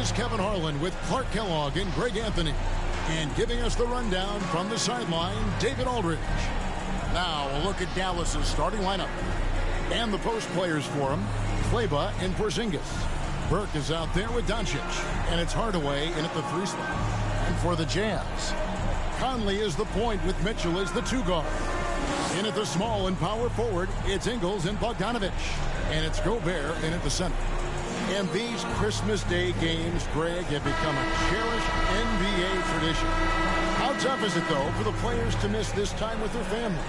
is Kevin Harlan with Clark Kellogg and Greg Anthony. And giving us the rundown from the sideline, David Aldridge. Now a look at Dallas's starting lineup. And the post players for him, Kleba and Porzingis. Burke is out there with Doncic. And it's Hardaway in at the 3 spot. And for the Jazz, Conley is the point with Mitchell as the 2 guard. In at the small and power forward, it's Ingles and Bogdanovich. And it's Gobert in at the center. And these Christmas Day games, Greg, have become a cherished NBA tradition. How tough is it, though, for the players to miss this time with their families?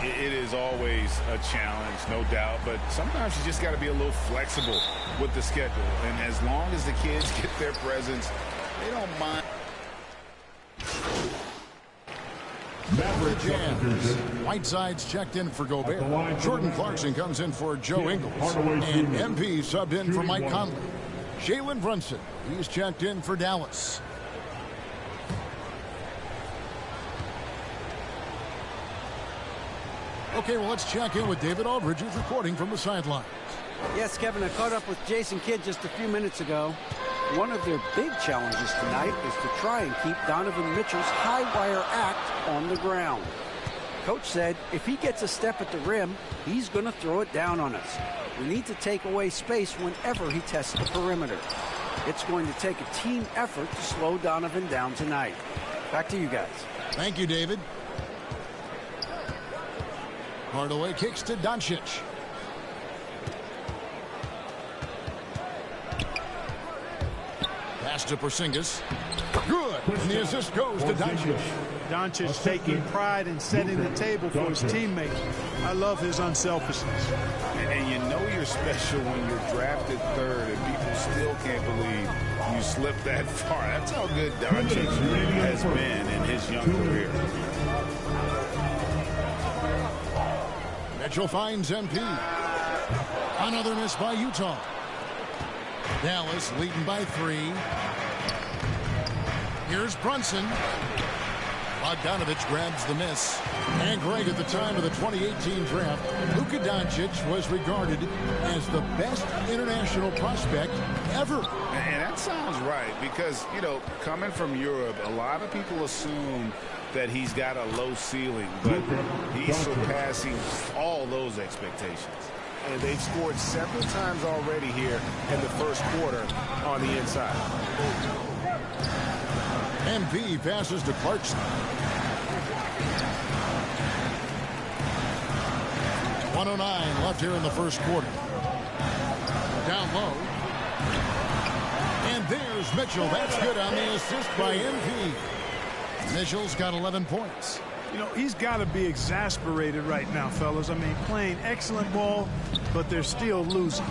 It is always a challenge, no doubt, but sometimes you just got to be a little flexible with the schedule. And as long as the kids get their presents, they don't mind. Jazz. Whiteside's checked in for Gobert. Jordan Clarkson comes in for Joe Ingles. And MP subbed in for Mike Conley. Jalen Brunson, he's checked in for Dallas. Okay, well, let's check in with David Aldridge, who's reporting from the sidelines. Yes, Kevin, I caught up with Jason Kidd just a few minutes ago. One of their big challenges tonight is to try and keep Donovan Mitchell's high wire act on the ground. Coach said if he gets a step at the rim, he's going to throw it down on us. We need to take away space whenever he tests the perimeter. It's going to take a team effort to slow Donovan down tonight. Back to you guys. Thank you, David. Hardaway kicks to Doncic. Pass to Porzingis. Good. And the assist goes to Doncic. Doncic taking pride in setting the table for his teammates. I love his unselfishness. And you know you're special when you're drafted 3rd and people still can't believe you slipped that far. That's how good Doncic has been in his young career. Mitchell finds MP. Another miss by Utah. Dallas leading by 3. Here's Brunson. Bogdanovich grabs the miss. And Greg, at the time of the 2018 draft, Luka Doncic was regarded as the best international prospect ever. And that sounds right because, you know, coming from Europe, a lot of people assume that he's got a low ceiling, but he's surpassing all those expectations. And they've scored several times already here in the first quarter on the inside. MP passes to Clarkson. 1:09 left here in the first quarter. Down low. And there's Mitchell. That's good on the assist by MP. Mitchell's got 11 points. You know, he's got to be exasperated right now, fellas. I mean, playing excellent ball, but they're still losing.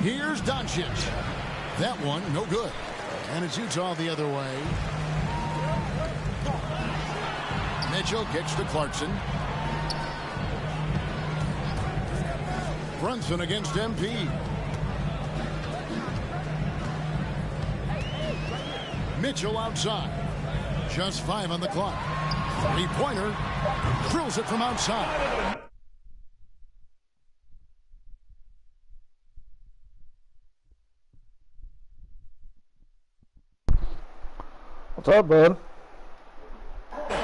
Here's Doncic. That one, no good. And it's Utah the other way. Mitchell kicks to Clarkson. Brunson against MP. Mitchell outside. Just 5 on the clock. 3-pointer. Drills it from outside. What's up, bud?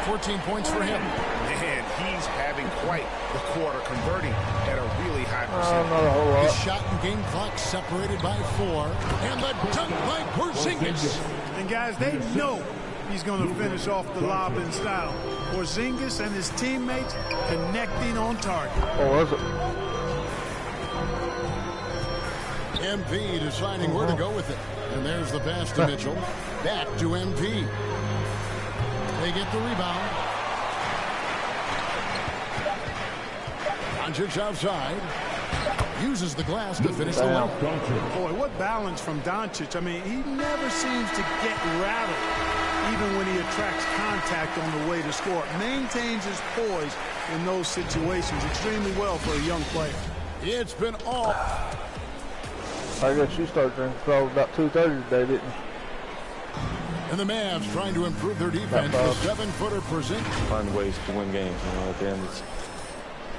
14 points for him. And he's having quite the quarter, converting at a really high percentage. Not a whole lot. His shot and game clock separated by 4. And the dunk by Porzingis. And guys, they know he's going to finish off the lob in style. Porzingis and his teammates connecting on target. Oh, was it? MP deciding where to go with it. And there's the pass to Mitchell. Back to MP. They get the rebound. Doncic outside. Uses the glass to finish the line. Boy, what balance from Doncic. I mean, he never seems to get rattled, even when he attracts contact on the way to score. Maintains his poise in those situations extremely well for a young player. It's been all. I guess you started drinking probably about 2:30 today, didn't you? And the Mavs trying to improve their defense. The 7-footer Porzingis. Find ways to win games, you know, at the end.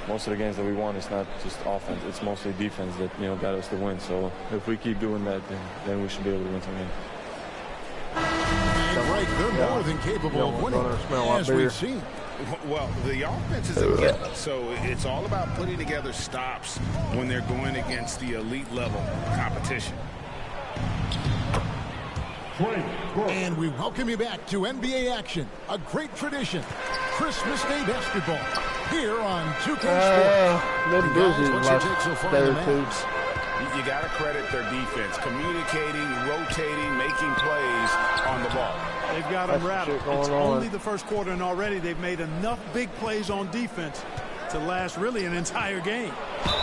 most of the games that we won, it's not just offense. It's mostly defense that, you know, got us to win. So if we keep doing that, then we should be able to win some games. And right, they're more than capable of winning, as we've seen. Well, the offense is a killer, so it's all about putting together stops when they're going against the elite level competition. And we welcome you back to NBA action, a great tradition. Christmas Day basketball here on 2K Sports. Been busy What's your take so far in the match? You got to credit their defense, communicating, rotating, making plays on the ball. They've got them rattled. It's only the first quarter, and already they've made enough big plays on defense to last really an entire game.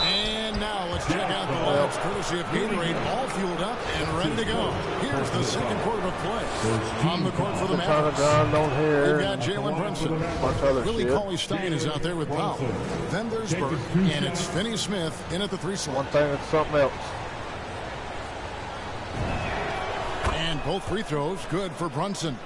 And now let's check out the lads, courtesy of Gatorade, all fueled up and ready to go. Here's the second quarter of play. On the court for the Mavericks. We've got Jalen Brunson. Willie Cauley-Stein is out there with Powell. Then there's Burke, and it's Finney-Smith in at the 3 slot. One thing and something else. And both free throws good for Brunson.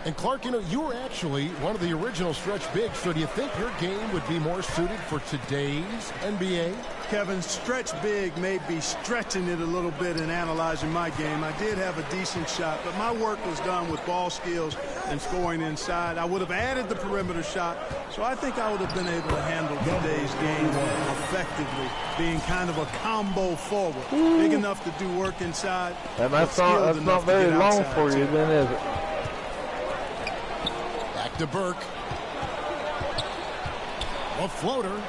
And Clark, you know, you were actually one of the original stretch bigs, so do you think your game would be more suited for today's NBA? Kevin, stretch big may be stretching it a little bit in analyzing my game. I did have a decent shot, but my work was done with ball skills and scoring inside. I would have added the perimeter shot, so I think I would have been able to handle today's game effectively, being kind of a combo forward. Big enough to do work inside. And that's not very long for you, then, is it? To Burke. A floater.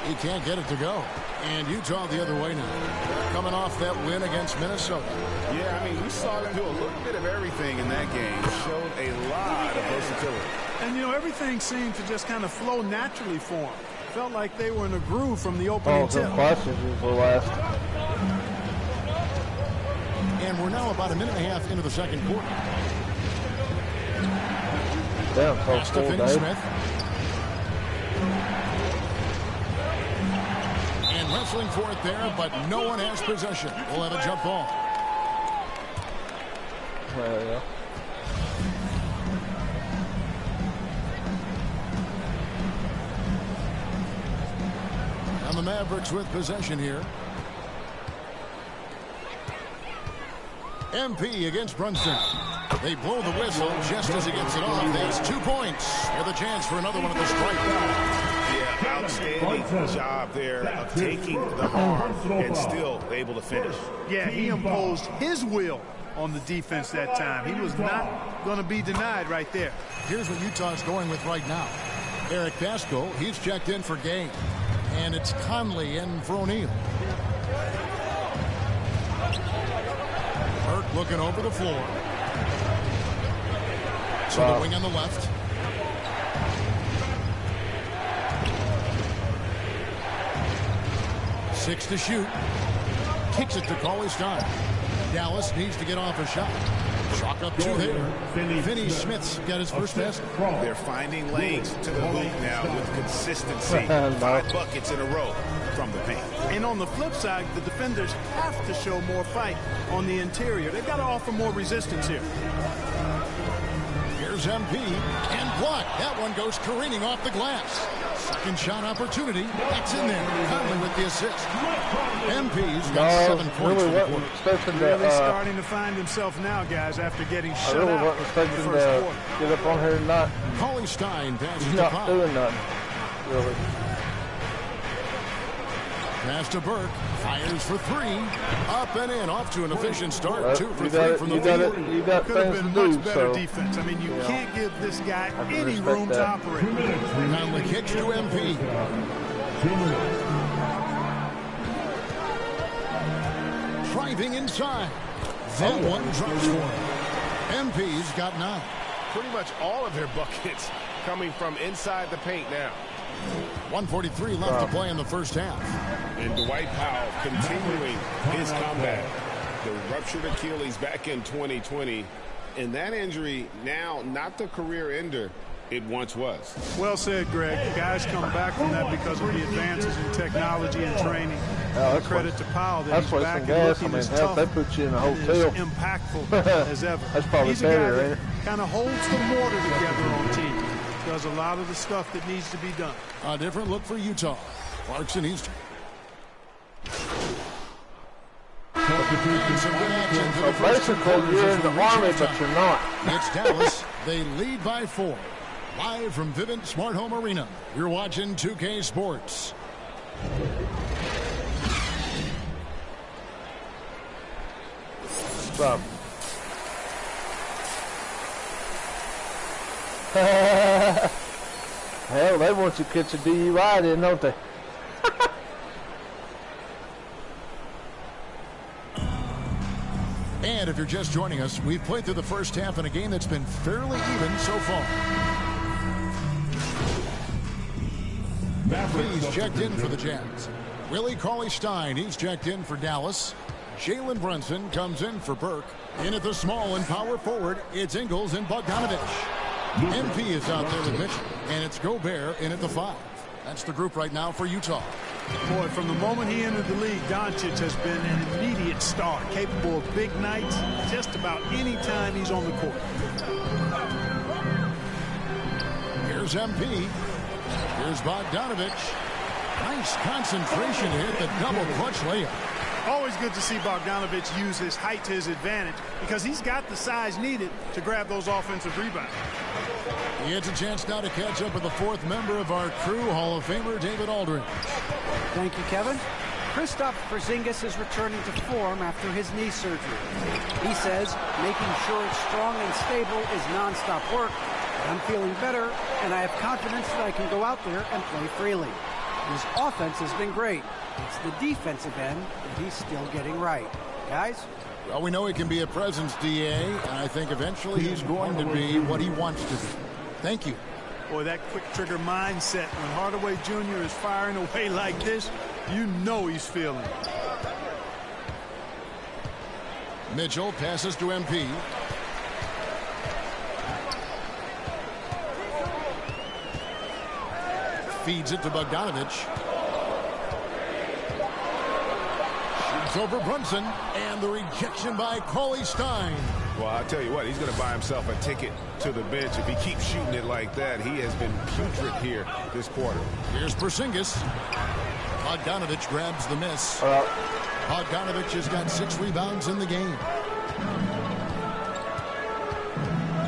He can't get it to go. And Utah the other way now. Coming off that win against Minnesota. Yeah, I mean, we saw them do a little bit of everything in that game. Showed a lot of versatility. And, you know, everything seemed to just kind of flow naturally for them. Felt like they were in a groove from the opening tip. And we're now about a minute and a half into the second quarter. Pass to Finney-Smith. And wrestling for it there, but no one has possession. We'll have a jump ball. And the Mavericks with possession here. MP against Brunson. They blow the whistle just as he gets it off. That's 2 points with a chance for another one at the strike. Yeah, outstanding job there of taking the harm and still able to finish. Yeah, he imposed his will on the defense that time. He was not going to be denied right there. Here's what Utah's going with right now. Eric Pasco, he's checked in for Gay. And it's Conley in for O'Neal. Burke looking over the floor. To the wing on the left. Six to shoot. Kicks it to Cauley-Stein. Dallas needs to get off a shot. Chalk up two there. Finney-Smith's got his first basket. They're finding lanes to the hoop now with consistency. 5 buckets in a row from the paint. And on the flip side, the defenders have to show more fight on the interior. They've got to offer more resistance here. Here's MP and blocked. That one goes careening off the glass. Second shot opportunity. That's in there. Conley with the assist. MP's got 7 points. Really starting to find himself now, guys, after getting shut out. I really wasn't expecting to get up on here and not. Cauley-Stein passes to Not Powell. doing nothing, really. Pass to Burke. Fires for 3. Up and in. Off to an efficient start. 2 for 3 from the field. You got Could have things been to much do, better so. defense. I mean, you can't give this guy any respect room to that. operate. Conley kicks to MP. Driving inside. That one drops for him. MP's got 9. Pretty much all of their buckets coming from inside the paint now. 1:43 left to play in the first half. And Dwight Powell continuing his comeback. The ruptured Achilles back in 2020. And that injury now not the career ender it once was. Well said, Greg. Guys come back from that because of the advances in technology and training. Credit to Powell that he's back and looking as tough they put you in a and hotel. as impactful as ever. That's probably He's better, a guy ain't that kind of holds the mortar together on team. Does a lot of the stuff that needs to be done. A different look for Utah. Clarkson, he's... Basically, you're in the Army, but you're not. It's Dallas. They lead by 4. Live from Vivint Smart Home Arena, you're watching 2K Sports. Stop. Hell, they want you to catch a DUI then, don't they? And if you're just joining us, we've played through the first half in a game that's been fairly even so far. He's checked in for the Jazz. Willie Cauley-Stein, he's checked in for Dallas. Jalen Brunson comes in for Burke. In at the small and power forward, it's Ingles and Bogdanovich. MP is out there with Mitchell, and it's Gobert in at the 5. That's the group right now for Utah. Boy, from the moment he entered the league, Doncic has been an immediate star, capable of big nights just about any time he's on the court. Here's MP. Here's Bogdanovich. Nice concentration to hit the double clutch layup. Always good to see Bogdanovich use his height to his advantage because he's got the size needed to grab those offensive rebounds. He gets a chance now to catch up with the 4th member of our crew, Hall of Famer David Aldridge. Thank you, Kevin. Kristaps Porzingis is returning to form after his knee surgery. He says making sure it's strong and stable is nonstop work. I'm feeling better, and I have confidence that I can go out there and play freely. His offense has been great. It's the defensive end that he's still getting right. Guys? Well, we know he can be a presence, DA, and I think eventually he's going to be what he wants to be. Thank you. Boy, that quick trigger mindset when Hardaway Jr. is firing away like this, you know he's feeling it. Mitchell passes to MP. Feeds it to Bogdanovich. Shoots over Brunson, and the rejection by Cauley-Stein. Well, I'll tell you what, he's going to buy himself a ticket to the bench. If he keeps shooting it like that, he has been putrid here this quarter. Here's Porzingis. Bogdanovich grabs the miss. Bogdanovich has got 6 rebounds in the game.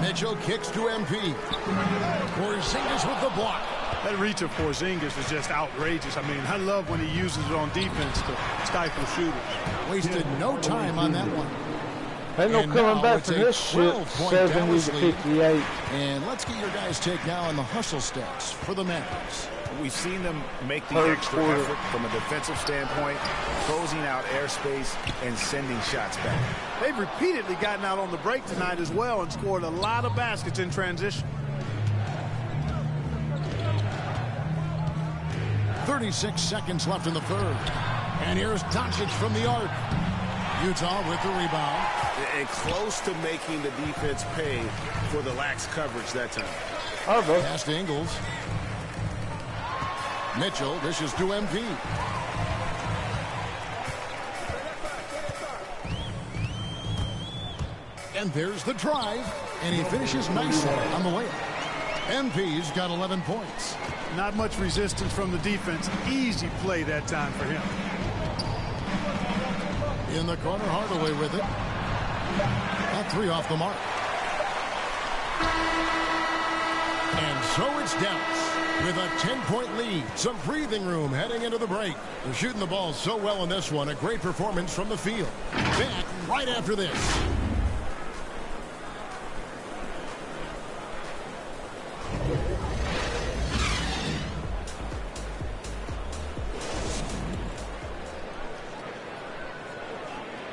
Mitchell kicks to MP. Porzingis with the block. That reach of Porzingis is just outrageous. I mean, I love when he uses it on defense to stifle shooters. Wasted no time on that one. Ain't no coming back from this shit. 70-58. And let's get your guys' take now on the hustle stats for the Mavericks. We've seen them make the extra effort from a defensive standpoint, closing out airspace and sending shots back. They've repeatedly gotten out on the break tonight as well and scored a lot of baskets in transition. 36 seconds left in the 3rd. And here's Doncic from the arc. Utah with the rebound. And close to making the defense pay for the lax coverage that time. Pass to Ingles. Mitchell dishes to MP. And there's the drive. And he finishes nicely on the layup. MP's got 11 points. Not much resistance from the defense. Easy play that time for him. In the corner, Hardaway with it. That 3 off the mark. And so it's Dallas with a 10-point lead. Some breathing room heading into the break. They're shooting the ball so well in this one. A great performance from the field. Back right after this.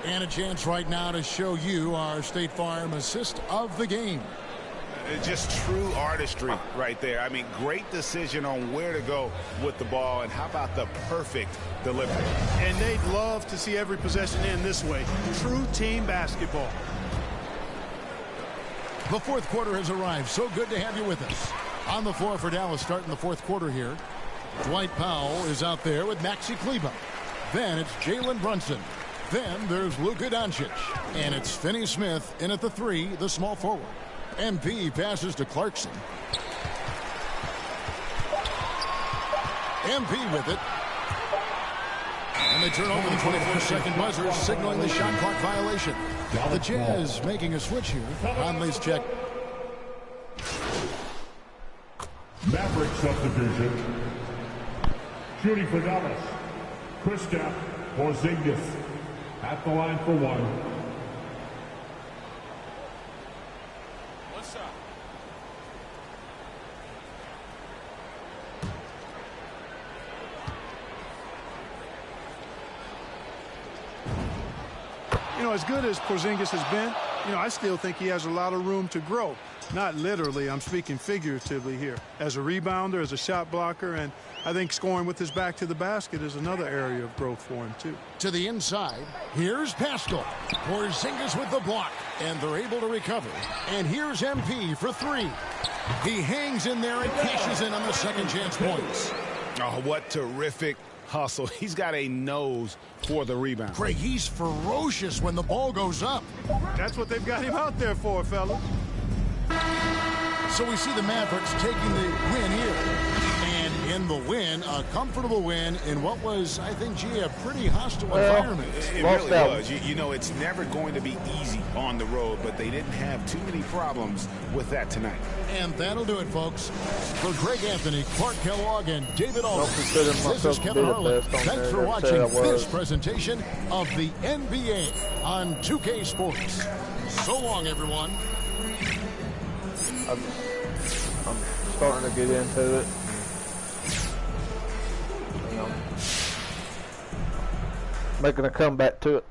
And a chance right now to show you our State Farm assist of the game. Just true artistry right there. I mean, great decision on where to go with the ball, and how about the perfect delivery. And they'd love to see every possession end this way. True team basketball. The 4th quarter has arrived. So good to have you with us. On the floor for Dallas starting the 4th quarter here. Dwight Powell is out there with Maxi Kleber. Then it's Jalen Brunson. Then there's Luka Doncic. And it's Finney Smith in at the 3, the small forward. MP passes to Clarkson. MP with it. And they turn over the 24-second buzzer, signaling the shot clock violation. The Jazz making a switch here. Conley's check. Maverick subdivision. Shooting for Dallas. Kristaps Porzingis at the line for one. What's up? You know, as good as Porzingis has been, you know, I still think he has a lot of room to grow. Not literally, I'm speaking figuratively here. As a rebounder, as a shot blocker, and I think scoring with his back to the basket is another area of growth for him, too. To the inside, here's Pascal. Porzingis with the block, and they're able to recover. And here's MP for three. He hangs in there and cashes in on the second chance points. Oh, what terrific hustle. He's got a nose for the rebound. Craig, he's ferocious when the ball goes up. That's what they've got him out there for, fellas. So we see the Mavericks taking the win here. And in the win, a comfortable win in what was, I think, gee, a pretty hostile environment. It really was. You know, it's never going to be easy on the road, but they didn't have too many problems with that tonight. And that'll do it, folks. For Greg Anthony, Clark Kellogg, and David Aldridge, this is Kevin Harlan. Thanks for watching this presentation of the NBA on 2K Sports. So long, everyone. I'm starting to get into it. You know, making a comeback to it.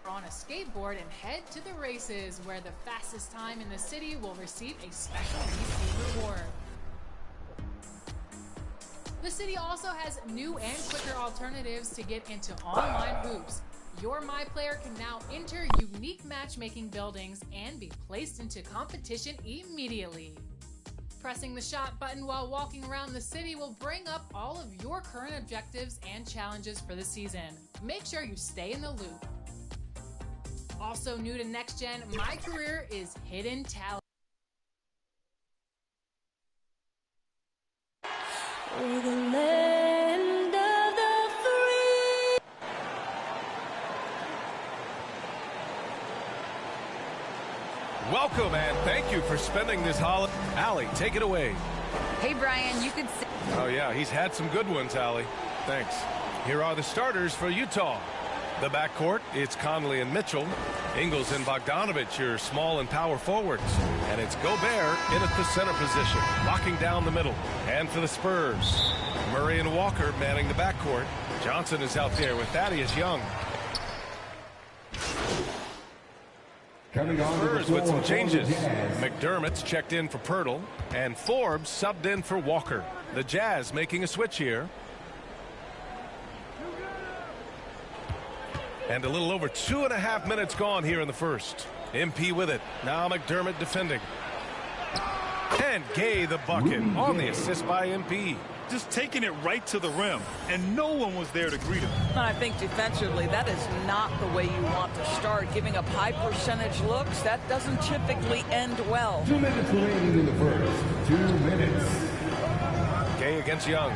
On a skateboard and head to the races, where the fastest time in the city will receive a special DC reward. The city also has new and quicker alternatives to get into online hoops. Your My Player can now enter unique matchmaking buildings and be placed into competition immediately. Pressing the shot button while walking around the city will bring up all of your current objectives and challenges for the season. Make sure you stay in the loop. Also new to Next Gen, My Career is Hidden Talent. We're the land of the free. Welcome and thank you for spending this holiday. Allie, take it away. Hey, Brian, you could say. Oh, yeah, he's had some good ones, Allie. Thanks. Here are the starters for Utah. The backcourt, it's Conley and Mitchell. Ingles and Bogdanovich, your small and power forwards. And it's Gobert in at the center position, locking down the middle. And for the Spurs, Murray and Walker manning the backcourt. Johnson is out there with Thaddeus Young. Spurs with some changes. McDermott's checked in for Pirtle, and Forbes subbed in for Walker. The Jazz making a switch here. And a little over 2.5 minutes gone here in the first. MP with it. Now McDermott defending. And Gay the bucket on the assist by MP. Just taking it right to the rim, and no one was there to greet him. I think defensively, that is not the way you want to start. Giving up high percentage looks, that doesn't typically end well. 2 minutes remaining in the first. 2 minutes. Gay against Young.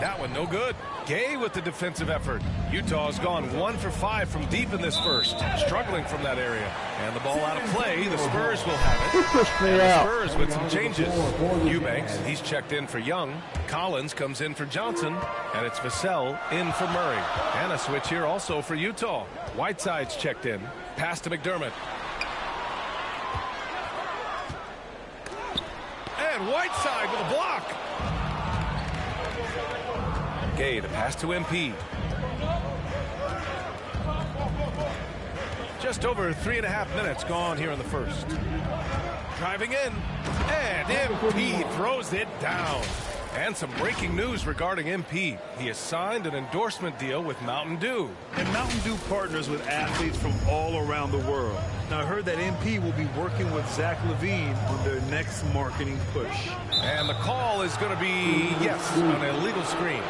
That one no good. Gay with the defensive effort. Utah's gone 1 for 5 from deep in this first. Struggling from that area. And the ball out of play. The Spurs will have it. And the Spurs with some changes. Eubanks, he's checked in for Young. Collins comes in for Johnson. And it's Vassell in for Murray. And a switch here also for Utah. Whiteside's checked in. Pass to McDermott. And Whiteside with a block. Gay, the pass to MP. Just over 3.5 minutes gone here in the first. Driving in. And MP throws it down. And some breaking news regarding MP. He has signed an endorsement deal with Mountain Dew. And Mountain Dew partners with athletes from all around the world. Now, I heard that MP will be working with Zach LaVine on their next marketing push. And the call is going to be, yes, an illegal screen.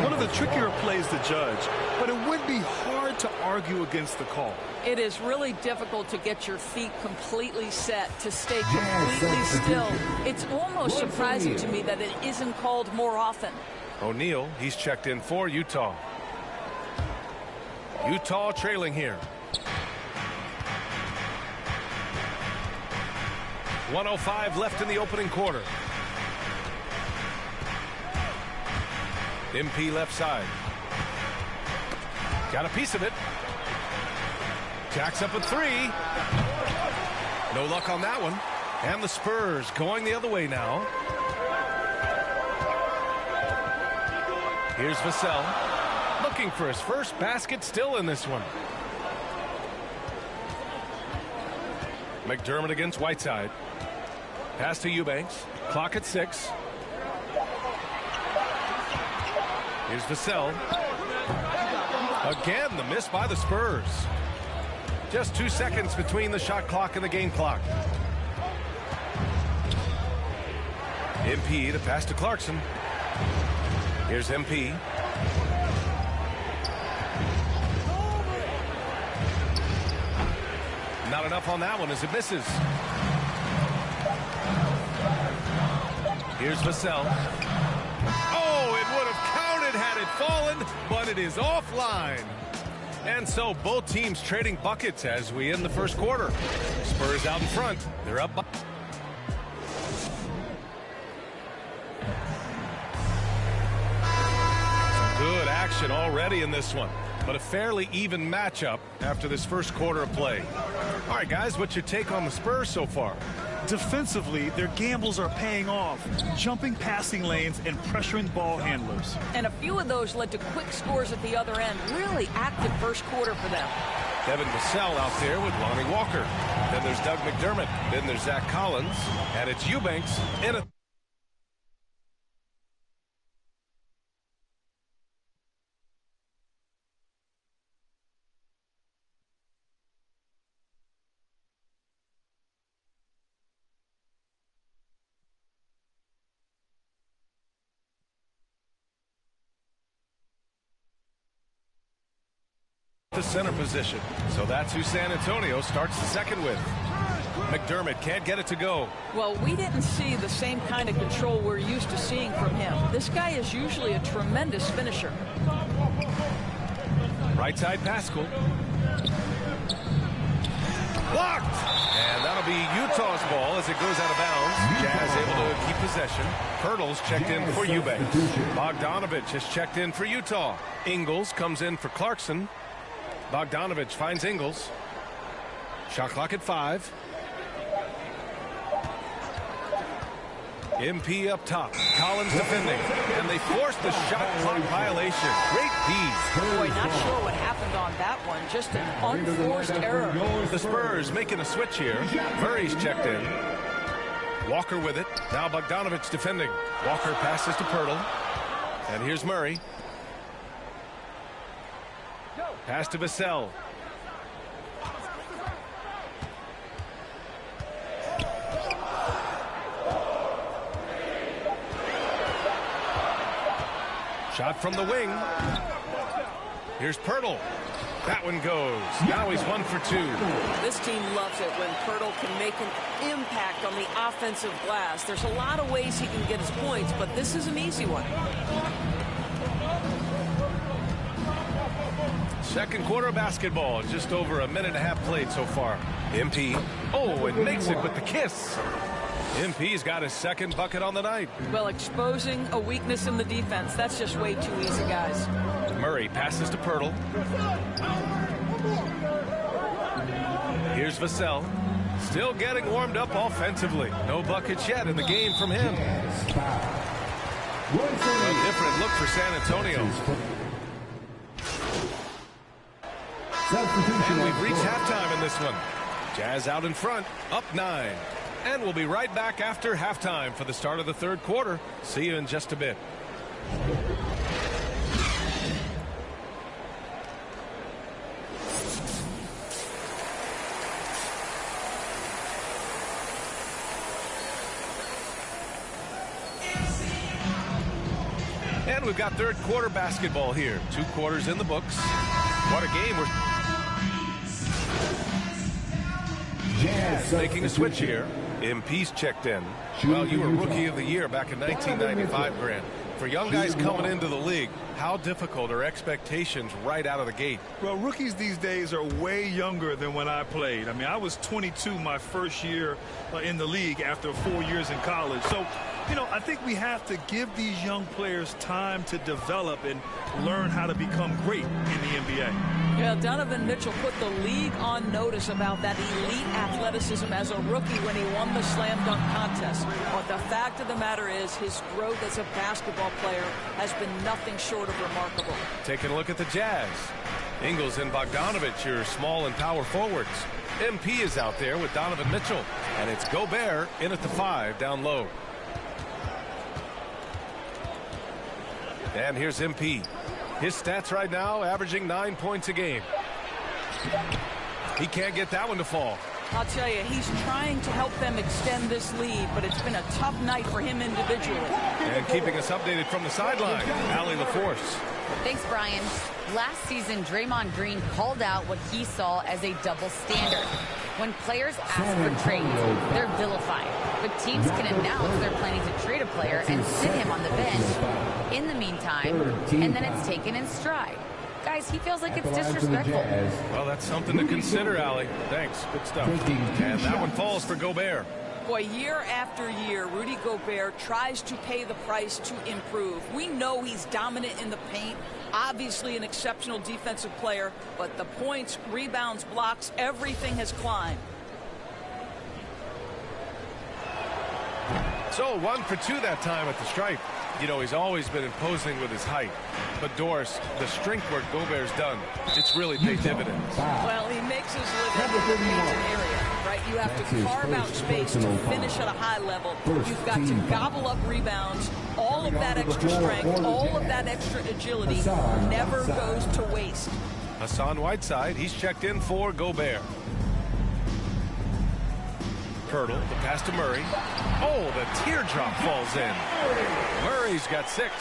One of the trickier plays to judge, but it would be hard to argue against the call. It is really difficult to get your feet completely set, to stay completely still. It's almost surprising to me that it isn't called more often. O'Neal, he's checked in for Utah. Utah trailing here. 1:05 left in the opening quarter. MP left side. Got a piece of it. Jacks up a 3. No luck on that one. And the Spurs going the other way now. Here's Vassell. Looking for his first basket, still in this one. McDermott against Whiteside. Pass to Eubanks. Clock at 6. Here's Vassell. Again, the miss by the Spurs. Just 2 seconds between the shot clock and the game clock. MP, the pass to Clarkson. Here's MP. Not enough on that one as it misses. Here's Vassell. Oh, it would have counted had it fallen, but it is offline. And so both teams trading buckets as we end the first quarter. Spurs out in front. They're up by... Good action already in this one, but a fairly even matchup after this first quarter of play. All right, guys, what's your take on the Spurs so far? Defensively, their gambles are paying off, jumping passing lanes and pressuring ball handlers. And a few of those led to quick scores at the other end. Really active first quarter for them. Devin Vassell out there with Lonnie Walker. Then there's Doug McDermott. Then there's Zach Collins. And it's Eubanks in a... the center position. So that's who San Antonio starts the second with. McDermott can't get it to go. Well, we didn't see the same kind of control we're used to seeing from him. This guy is usually a tremendous finisher. Right side Pascal. Blocked! And that'll be Utah's ball as it goes out of bounds. Jazz able to keep possession. Pirtle's checked in for Eubanks. Bogdanovich has checked in for Utah. Ingles comes in for Clarkson. Bogdanovich finds Ingles. Shot clock at 5. MP up top. Collins defending. And they force the shot clock violation. Great D. Boy, not sure what happened on that one. Just an unforced error. The Spurs making a switch here. Murray's checked in. Walker with it. Now Bogdanovich defending. Walker passes to Pirtle. And here's Murray. Pass to Vassell. Shot from the wing. Here's Pirtle. That one goes. Now he's 1 for 2. This team loves it when Pirtle can make an impact on the offensive glass. There's a lot of ways he can get his points, but this is an easy one. Second quarter basketball, just over a minute and a half played so far. MP, oh, and makes it with the kiss. MP's got his second bucket on the night. Well, exposing a weakness in the defense, that's just way too easy, guys. Murray passes to Pirtle. Here's Vassell. Still getting warmed up offensively. No buckets yet in the game from him. A different look for San Antonio. And we've reached halftime in this one. Jazz out in front, up 9. And we'll be right back after halftime for the start of the third quarter. See you in just a bit. And we've got third quarter basketball here. 2 quarters in the books. What a game. We're making a switch here. MP's checked in. Well, you were Rookie of the Year back in 1995, Grant. For young guys coming into the league, how difficult are expectations right out of the gate? Well, rookies these days are way younger than when I played. I mean, I was 22 my first year in the league after 4 years in college. So, you know, I think we have to give these young players time to develop and learn how to become great in the NBA. Yeah, Donovan Mitchell put the league on notice about that elite athleticism as a rookie when he won the slam dunk contest. But the fact of the matter is his growth as a basketball player has been nothing short of remarkable. Taking a look at the Jazz. Ingles and Bogdanovich, your small and power forwards. MP is out there with Donovan Mitchell. And it's Gobert in at the 5 down low. And here's MP. His stats right now averaging 9 points a game. He can't get that one to fall. I'll tell you, he's trying to help them extend this lead, but it's been a tough night for him individually. And keeping us updated from the sideline, Allie LaForce. Thanks, Brian. Last season, Draymond Green called out what he saw as a double standard. When players ask for trades, they're vilified. But teams can announce they're planning to trade a player and sit him on the bench in the meantime, and then it's taken in stride. Guys, he feels like it's disrespectful. Well, that's something to consider, Allie. Thanks. Good stuff. And that one falls for Gobert. Boy, year after year, Rudy Gobert tries to pay the price to improve. We know he's dominant in the paint, obviously an exceptional defensive player, but the points, rebounds, blocks, everything has climbed. So 1 for 2 that time at the stripe. You know, he's always been imposing with his height. But Doris, the strength work Gobert's done, it's really paid dividends. Well, he makes his living in the painted area, right? You have to carve out space to finish at a high level. You've got to gobble up rebounds. All of that extra strength, all of that extra agility never goes to waste. Hassan Whiteside, he's checked in for Gobert. Pirtle, the pass to Murray. Oh, the teardrop falls in. Murray's got 6.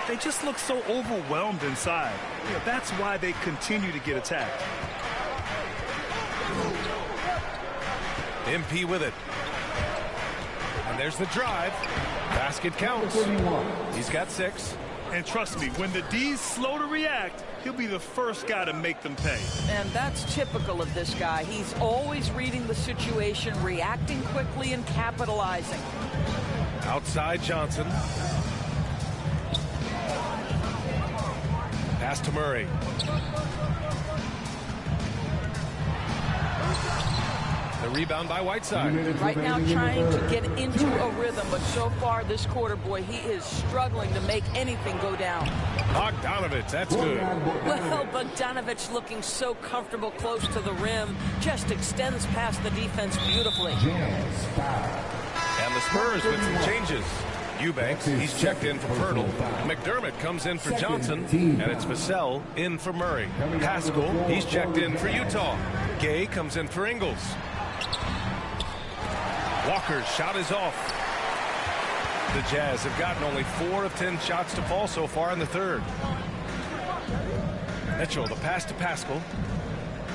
They just look so overwhelmed inside. You know, that's why they continue to get attacked. MP with it. And there's the drive. Basket counts. He's got 6. And trust me, when the D's slow to react, he'll be the first guy to make them pay. And that's typical of this guy. He's always reading the situation, reacting quickly, and capitalizing. Outside Johnson. Pass to Murray. The rebound by Whiteside. Right now trying to get into a rhythm, but so far this quarter, boy, he is struggling to make anything go down. Bogdanovich, that's good. Well, Bogdanovich looking so comfortable close to the rim, just extends past the defense beautifully. And the Spurs with some changes. Eubanks, he's checked in for Pirtle. McDermott comes in for Johnson, and it's Vassell in for Murray. Pascal, he's checked in for Utah. Gay comes in for Ingles. Walker's shot is off. The Jazz have gotten only 4 of 10 shots to fall so far in the third. Mitchell, the pass to Pascal.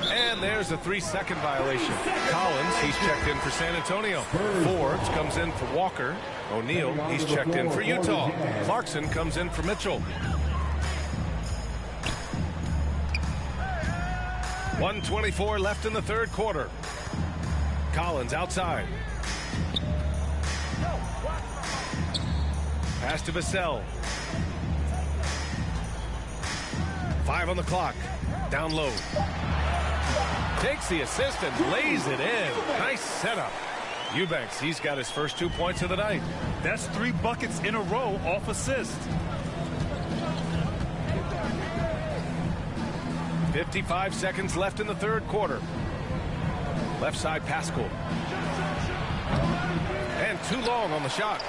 And there's a 3-second violation. Collins, he's checked in for San Antonio. Forbes comes in for Walker. O'Neal, he's checked in for Utah. Clarkson comes in for Mitchell. 1:24 left in the third quarter. Collins outside. Pass to Vassell. 5 on the clock. Down low. Takes the assist and lays it in. Nice setup. Eubanks, he's got his first 2 points of the night. That's 3 buckets in a row off assist. 55 seconds left in the third quarter. Left side Pascal. And too long on the shot.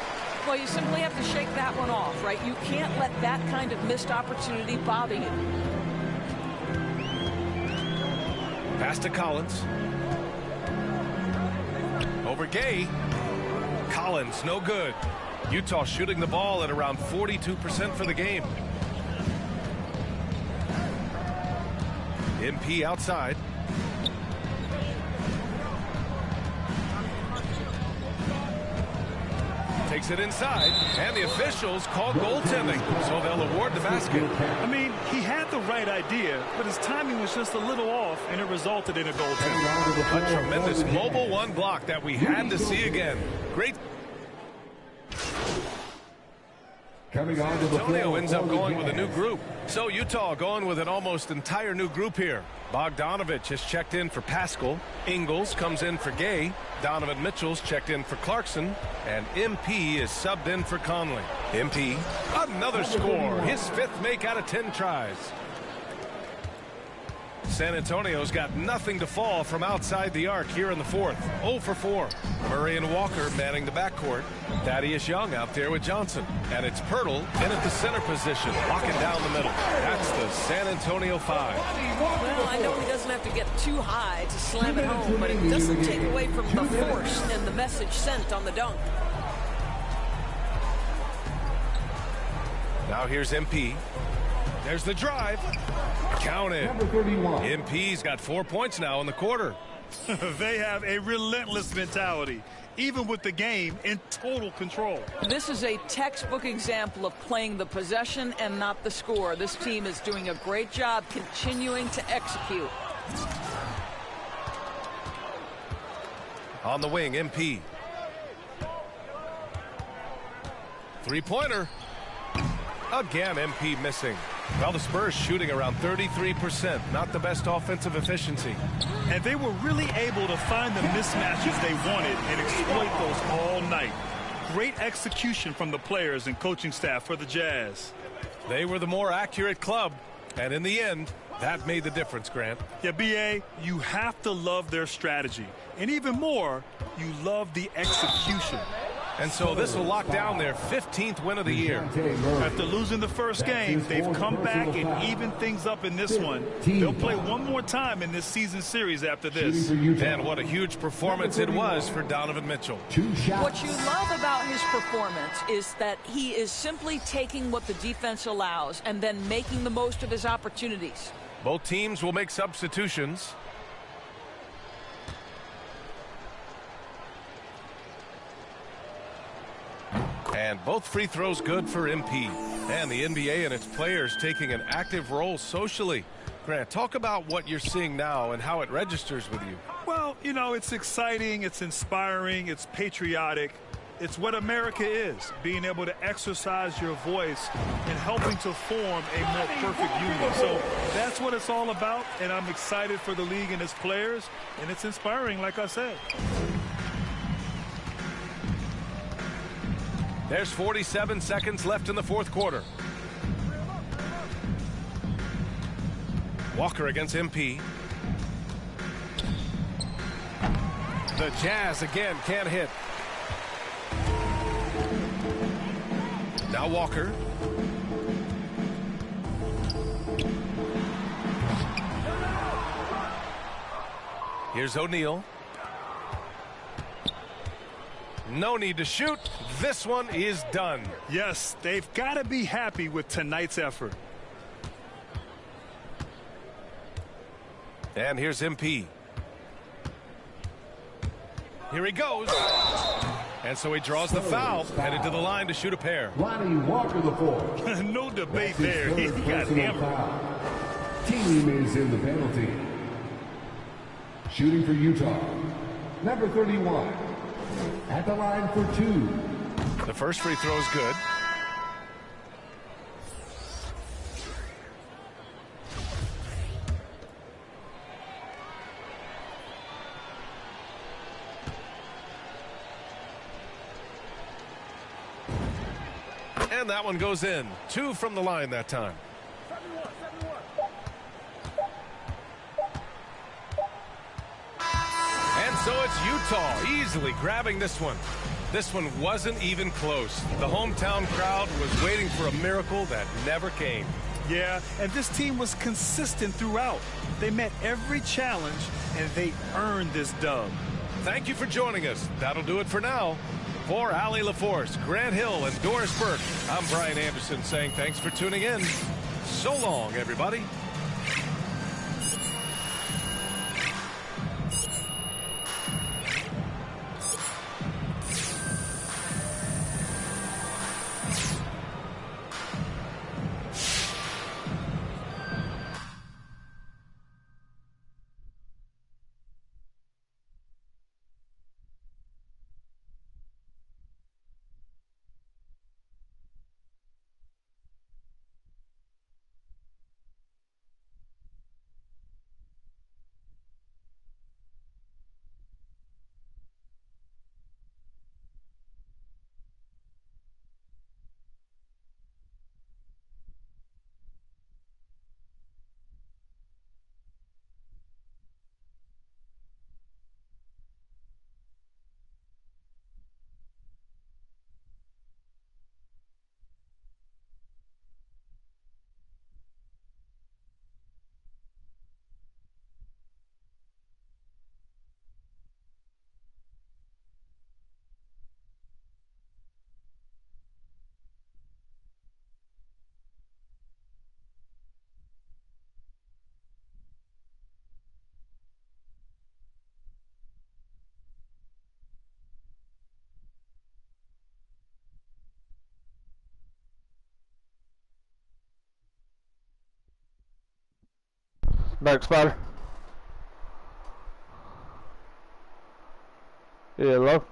Well, you simply have to shake that one off, right? You can't let that kind of missed opportunity bother you. Pass to Collins. Over Gay. Collins, no good. Utah shooting the ball at around 42% for the game. MP outside. Takes it inside, and the officials call goaltending, so they'll award the basket. I mean, he had the right idea, but his timing was just a little off, and it resulted in a goaltending. A tremendous mobile one block that we had to see again. Great. Antonio ends up going with a new group. So Utah going with an almost entire new group here. Bogdanovich has checked in for Pascal. Ingles comes in for Gay. Donovan Mitchell's checked in for Clarkson. And MP is subbed in for Conley. MP, another score. His 5th make out of 10 tries. San Antonio's got nothing to fall from outside the arc here in the 4th. 0 for 4. Murray and Walker manning the backcourt. Thaddeus Young out there with Johnson. And it's Pirtle in at the center position, locking down the middle. That's the San Antonio 5. Well, I know he doesn't have to get too high to slam it home, but it doesn't take away from the force and the message sent on the dunk. Now here's MP. There's the drive. Counted. MP's got 4 points now in the quarter. They have a relentless mentality, even with the game in total control. This is a textbook example of playing the possession and not the score. This team is doing a great job continuing to execute. On the wing, MP. Three-pointer. Again, MP missing. Well, the Spurs shooting around 33%. Not the best offensive efficiency. And they were really able to find the mismatches they wanted and exploit those all night. Great execution from the players and coaching staff for the Jazz. They were the more accurate club. And in the end, that made the difference, Grant. Yeah, B.A., you have to love their strategy. And even more, you love the execution. And so this will lock down their 15th win of the year. After losing the first game, they've come back and evened things up in this one. They'll play one more time in this season series after this. And what a huge performance it was for Donovan Mitchell. What you love about his performance is that he is simply taking what the defense allows and then making the most of his opportunities. Both teams will make substitutions. And both free throws good for MP. And the NBA and its players taking an active role socially. Grant, talk about what you're seeing now and how it registers with you. Well, you know, it's exciting, it's inspiring, it's patriotic. It's what America is, being able to exercise your voice and helping to form a more perfect union. So that's what it's all about, and I'm excited for the league and its players, and it's inspiring, like I said. There's 47 seconds left in the 4th quarter. Walker against MP. The Jazz again can't hit. Now Walker. Here's O'Neal. No need to shoot. This one is done. Yes, they've got to be happy with tonight's effort. And here's MP. Here he goes. And so he draws the foul, headed to the line to shoot a pair. Lonnie Walker the fourth. No debate there. He got hammered. Team is in the penalty. Shooting for Utah, number 31. At the line for 2. The first free throw is good. And that one goes in. 2 from the line that time. And so it's Utah easily grabbing this one. This one wasn't even close. The hometown crowd was waiting for a miracle that never came. Yeah, and this team was consistent throughout. They met every challenge, and they earned this dub. Thank you for joining us. That'll do it for now. For Allie LaForce, Grant Hill, and Doris Burke, I'm Brian Anderson saying thanks for tuning in. So long, everybody. Back spider. Yeah, hello.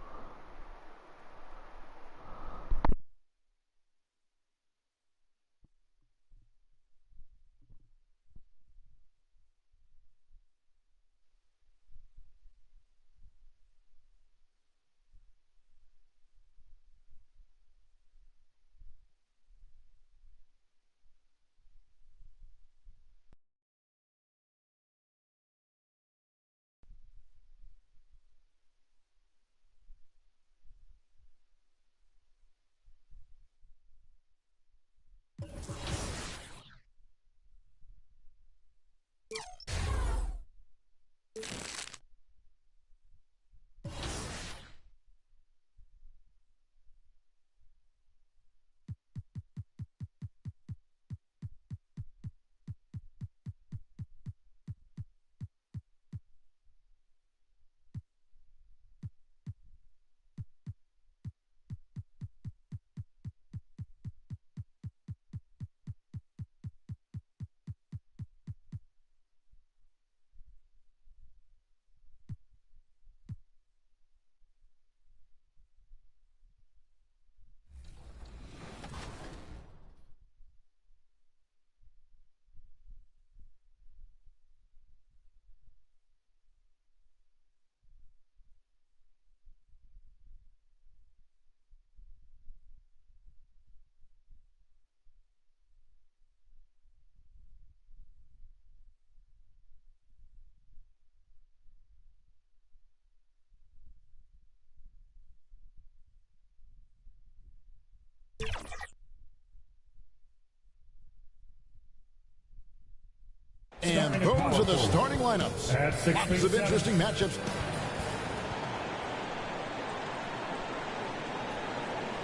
And those are the starting lineups. Lots of interesting matchups.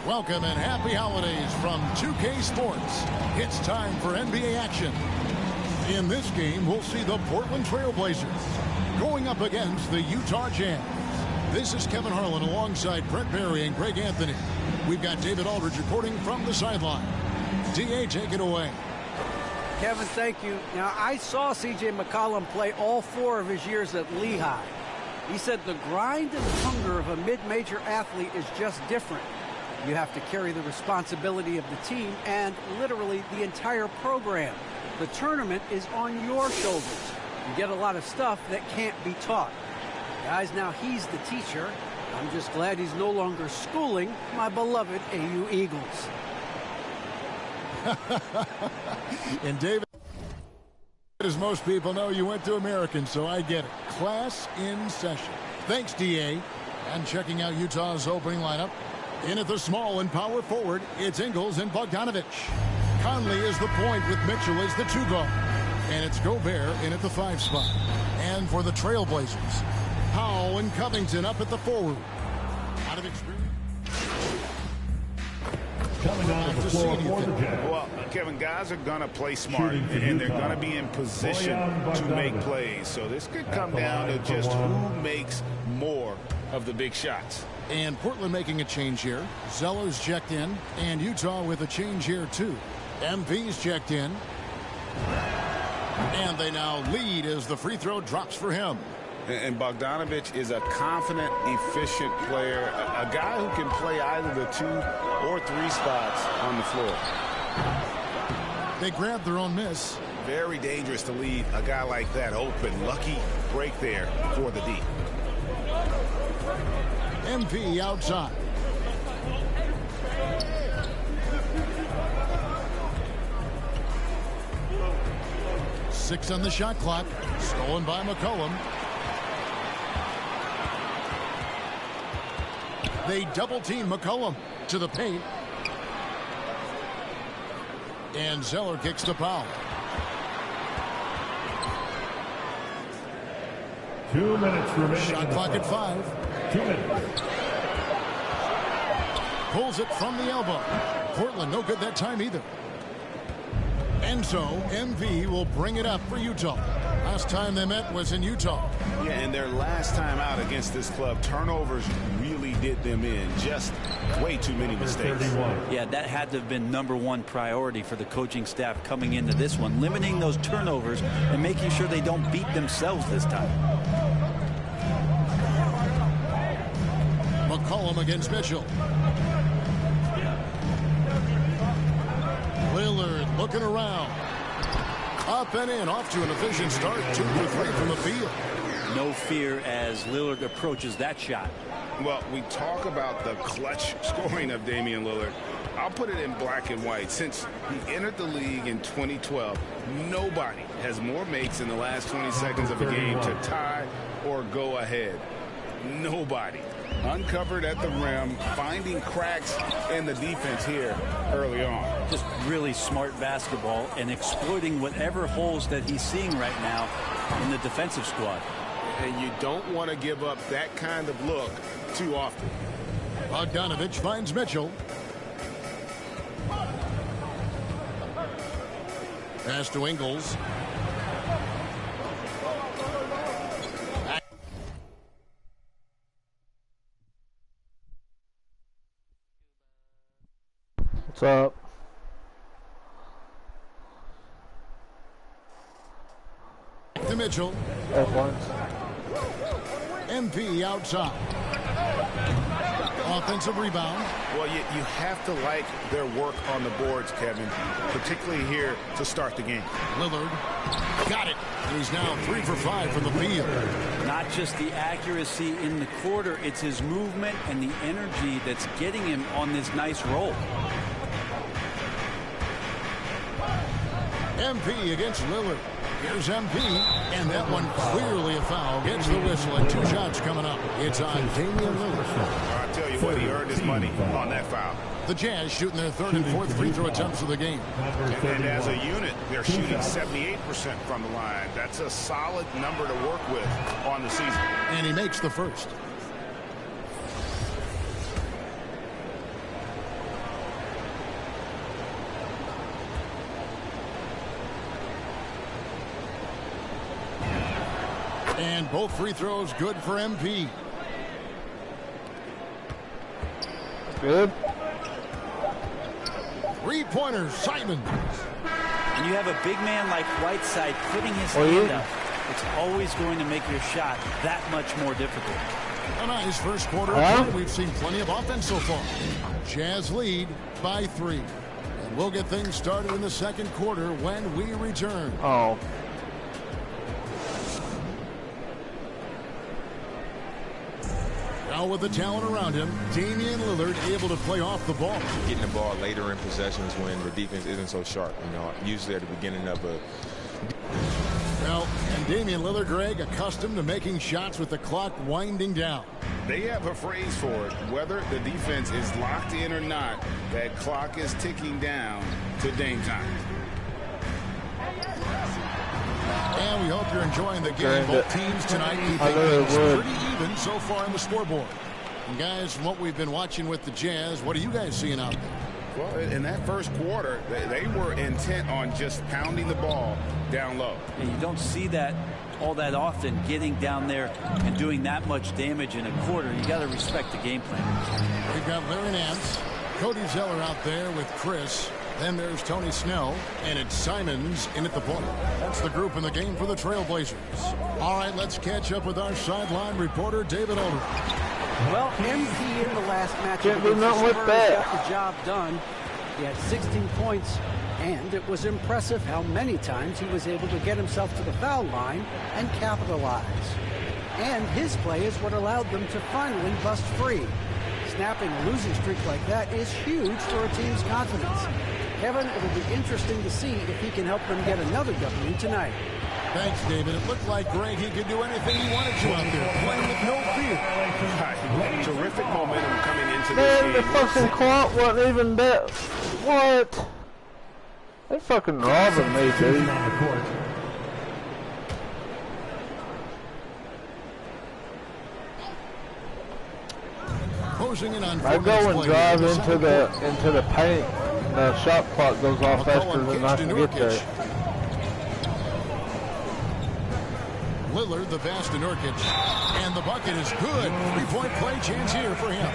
Welcome and happy holidays from 2K Sports. It's time for NBA action. In this game, we'll see the Portland Trailblazers going up against the Utah Jazz. This is Kevin Harlan alongside Brent Barry and Greg Anthony. We've got David Aldridge reporting from the sideline. DA, take it away. Kevin, thank you. Now, I saw C.J. McCollum play all 4 of his years at Lehigh. He said the grind and hunger of a mid-major athlete is just different. You have to carry the responsibility of the team and literally the entire program. The tournament is on your shoulders. You get a lot of stuff that can't be taught. Guys, now he's the teacher. I'm just glad he's no longer schooling my beloved AU Eagles. And David, as most people know, you went to American, so I get it. Class in session. Thanks, DA. And checking out Utah's opening lineup. In at the small and power forward, it's Ingles and Bogdanovich. Conley is the point with Mitchell as the 2 guard. And it's Gobert in at the 5 spot. And for the Trailblazers, Powell and Covington up at the forward. Out of experience. Coming on the floor for the Jazz. Well, Kevin, guys are going to play smart, and they're going to be in position to make plays. So this could come down to just who makes more of the big shots. And Portland making a change here. Zeller's checked in, and Utah with a change here too. MP's checked in. And they now lead as the free throw drops for him. And Bogdanovich is a confident, efficient player, a guy who can play either the 2 or 3 spots on the floor. They grab their own miss. Very dangerous to leave a guy like that open. Lucky break there for the D. MP outside. Six on the shot clock. Stolen by McCollum. They double team McCollum to the paint. And Zeller kicks the foul. 2 minutes remaining. Shot clock at 5. 2 minutes. Pulls it from the elbow. Portland no good that time either. And so MV will bring it up for Utah. Last time they met was in Utah. Yeah, and their last time out against this club, turnovers really did them in. Just way too many mistakes. Yeah, that had to have been #1 priority for the coaching staff coming into this one. Limiting those turnovers and making sure they don't beat themselves this time. McCollum against Mitchell. Lillard looking around. Up and in, off to an efficient start. 2 for 3 from the field. No fear as Lillard approaches that shot. Well, we talk about the clutch scoring of Damian Lillard. I'll put it in black and white. Since he entered the league in 2012, nobody has more makes in the last 20 seconds of a game to tie or go ahead. Nobody. Uncovered at the rim, finding cracks in the defense here early on. Just really smart basketball and exploiting whatever holes that he's seeing right now in the defensive squad. And you don't want to give up that kind of look too often. Bogdanovich finds Mitchell. Pass to Ingles. What's up? To Mitchell. MP outside. Offensive rebound. Well, you have to like their work on the boards, Kevin, particularly here to start the game. Lillard got it. He's now 3 for 5 from the field. Not just the accuracy in the quarter, it's his movement and the energy that's getting him on this nice roll. MP against Lillard. Here's MP, and that one clearly a foul. Gets the whistle, and 2 shots coming up. It's on Damian Lillard. I tell you what, he earned his money on that foul. The Jazz shooting their 3rd and 4th free throw attempts of the game. And as a unit, they're shooting 78% from the line. That's a solid number to work with on the season. And he makes the first. And both free throws good for MP. Good. 3-pointers, Simon. And you have a big man like Whiteside putting his hand up. It's always going to make your shot that much more difficult. A nice first quarter. We've seen plenty of offense so far. Jazz lead by 3. And we'll get things started in the second quarter when we return. Oh. Now with the talent around him, Damian Lillard able to play off the ball. Getting the ball later in possessions when the defense isn't so sharp. You know, usually at the beginning of a... Well, and Damian Lillard, Greg, accustomed to making shots with the clock winding down. They have a phrase for it. Whether the defense is locked in or not, that clock is ticking down to Dame time. And we hope you're enjoying the game. Both teams tonight keeping things pretty even so far on the scoreboard. And guys, from what we've been watching with the Jazz, what are you guys seeing out there? Well, in that first quarter, they were intent on just pounding the ball down low. And you don't see that all that often, getting down there and doing that much damage in a quarter. You got to respect the game plan. We've got Larry Nance, Cody Zeller out there with Chris. Then there's Tony Snell, and it's Simons in at the point. That's the group in the game for the Trailblazers. All right, let's catch up with our sideline reporter, David Aldridge. Well, MP in the last match Can't do nothing with that. Got the job done. He had 16 points, and it was impressive how many times he was able to get himself to the foul line and capitalize. And his play is what allowed them to finally bust free. Snapping a losing streak like that is huge for a team's confidence. Kevin, it'll be interesting to see if he can help them get another W tonight. Thanks, David. It looked like Greg, he could do anything he wanted to out there, playing with no fear. Terrific momentum coming into this Man, game. the fucking clock wasn't even that. What? They fucking robbing me, dude. Closing in on I go and drive into the paint. The shot clock goes off faster than I can get there. Lillard, the pass to Nurkic, and the bucket is good. 3-point play chance here for him.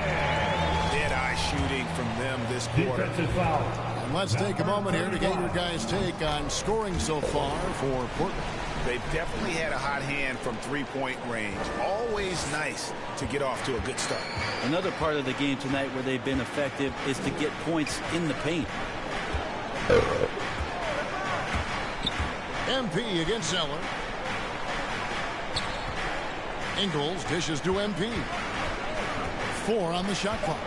Dead-eye shooting from them this quarter. And let's take a moment here to get your guys' take on scoring so far for Portland. They've definitely had a hot hand from three-point range. Always nice to get off to a good start. Another part of the game tonight where they've been effective is to get points in the paint. MP against Zeller. Ingles dishes to MP. 4 on the shot clock.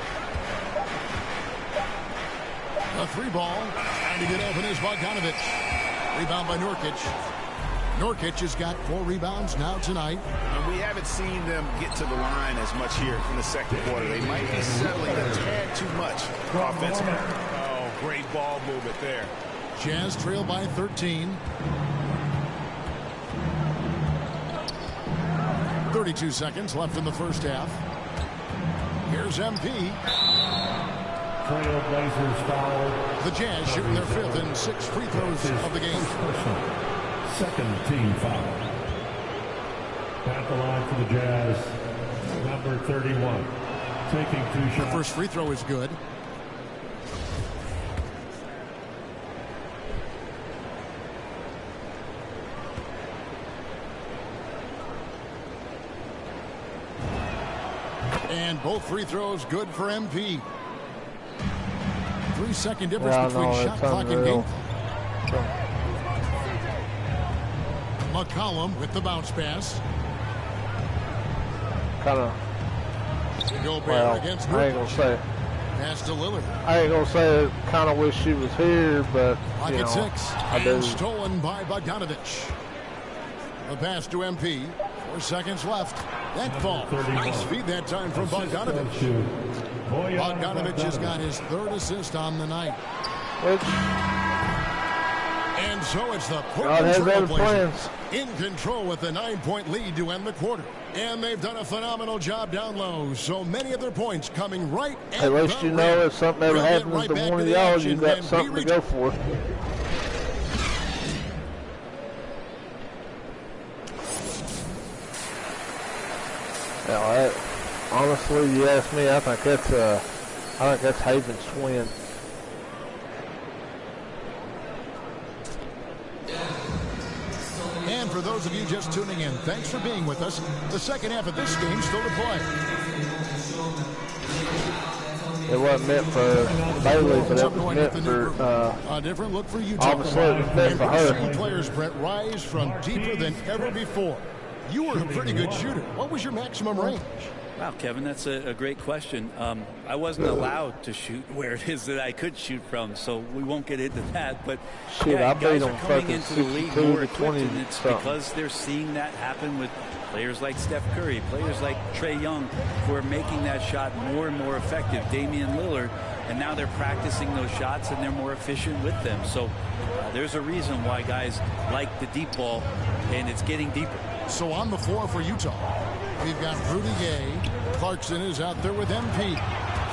The 3 ball. Trying to get open is Bogdanovic. Rebound by Nurkic. Nurkic has got 4 rebounds now tonight. And we haven't seen them get to the line as much here in the second quarter. They might be settling a tad too much offensively. Oh, great ball movement there. Jazz trail by 13. 32 seconds left in the first half. Here's MP. Trailblazers foul. The Jazz shooting their 5th and 6th free throws of the game. Second team foul. At the line for the Jazz, number 31. Taking 2 shots. The first free throw is good. And both free throws good for MP. 3-second difference between shot clock and game clock. McCollum with the bounce pass. Kind of. Gobert against Nurkic. I ain't gonna say. Pass to Lillard. I ain't gonna say I kind of wish she was here, but Clock you know, at 6. I do. And stolen by Bogdanovic. The pass to MP. 4 seconds left. That fall. Nice feed that time from Bogdanovic. Bogdanovic has got his 3rd assist on the night. And so it's the Portland Trailblazers in control with a 9-point lead to end the quarter. And they've done a phenomenal job down low. So many of their points coming right at least you know if something ever happens to one of y'all, you got something to go for. Now, honestly, you ask me, I think that's Haven's twin. those of you just tuning in, thanks for being with us. The second half of this game still to play. It wasn't meant for Bailey, but it was meant for a different look for Utah. Obviously, it was meant for her. Players, Brett, rise from deeper than ever before. You were a pretty good shooter. What was your maximum range? Wow, Kevin, that's a great question. I wasn't allowed to shoot where it is that I could shoot from, so we won't get into that. But yeah, guys are coming into the league more equipped, and it's because they're seeing that happen with players like Steph Curry, players like Trae Young, who are making that shot more and more effective. Damian Lillard, and now they're practicing those shots, and they're more efficient with them. So there's a reason why guys like the deep ball, and it's getting deeper. So on the floor for Utah, we've got Rudy Gay. Clarkson is out there with MP.